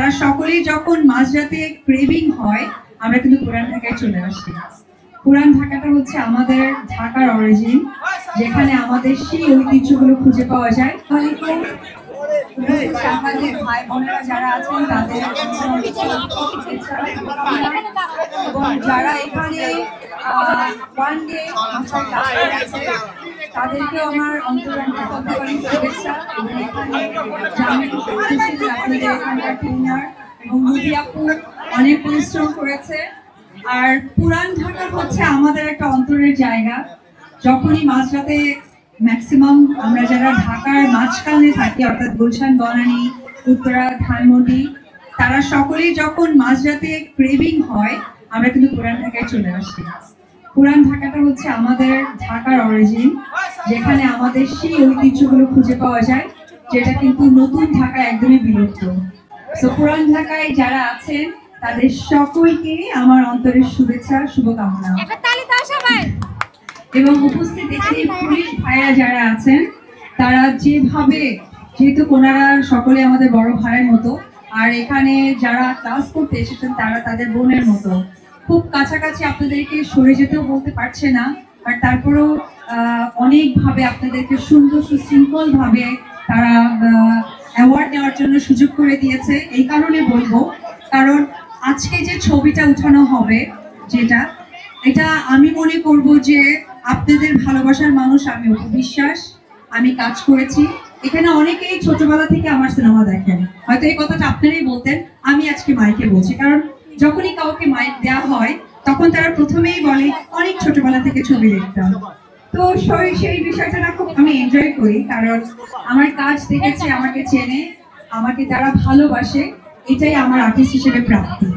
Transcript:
তারা সকলেই যখন মাঝরাতে ক্রেভিং হয় আমরা কিন্তু পুরান ঢাকায় চলে আসি। পুরান ঢাকাটা হচ্ছে আমাদের ঢাকার অরিজিন, যেখানে আমাদের সেই ঐতিহ্যগুলো খুঁজে পাওয়া যায়। আমাদের ভাই বোনেরা যারা আছেন তাদের এবং যারা এখানে ওয়ান ডে আছে তাদেরকেও আমার অন্তরান্তরী শুভেচ্ছা। এখানকার ট্রেনার এবং মুভি আপু অনেক পরিশ্রম করেছে। আর পুরান ঢাকা হচ্ছে আমাদের একটা অন্তরের জায়গা। যখনই মাঝরাতে ম্যাক্সিমাম আমরা যারা ঢাকার মাঝখানে থাকি অর্থাৎ গুলশান, বনানী, উত্তরা, ধানমন্ডি, তারা সকলেই যখন মাঝরাতে ক্রেভিং হয় আমরা কিন্তু পুরান ঢাকায় চলে আসি। পুরান ঢাকাটা হচ্ছে আমাদের ঢাকার অরিজিন, যেখানে আমাদের সেই ঐতিহ্যগুলো খুঁজে পাওয়া যায়, যেটা কিন্তু নতুন ঢাকায় একদমই বিলুপ্ত। তো পুরান ঢাকায় যারা আছেন তাদের সকলকে আমার অন্তরের শুভেচ্ছা, শুভকামনা। এবং উপস্থিত এখানে পুলিশ ভাইরা যারা আছেন তারা যেভাবে, যেহেতু ওনারা সকলে আমাদের বড় ভাইয়ের মতো, আর এখানে যারা ক্লাস করতে এসেছেন তারা তাদের বোনের মতো, খুব কাছাকাছি আপনাদেরকে সরে যেতেও বলতে পারছে না, আর তারপরেও অনেকভাবে আপনাদেরকে সুন্দর সুশৃঙ্খল ভাবে তারা অ্যাওয়ার্ড নেওয়ার জন্য সুযোগ করে দিয়েছে। এই কারণে বলবো, কারণ আজকে যে ছবিটা উঠানো হবে এটা আমি মনে করব যে আপনাদের ভালোবাসার মানুষ আমি বিশ্বাস, আমি কাজ করেছি এখানে। অনেকেই ছোটবেলা থেকে আমার সিনেমা দেখেন, হয়তো এই কথাটা আপনারাই বলতেন, আমি আজকে মাইকে বলছি, কারণ যখনই কাউকে মাইক দেওয়া হয় তখন তারা প্রথমেই বলে অনেক ছোটবেলা থেকে ছবি দেখতাম। তো সেই বিষয়টা না খুব আমি এনজয় করি, কারণ আমার কাজ দেখেছে, আমাকে চেনে, আমাকে তারা ভালোবাসে, এটাই আমার আর্টিস্ট হিসেবে প্রাপ্তি।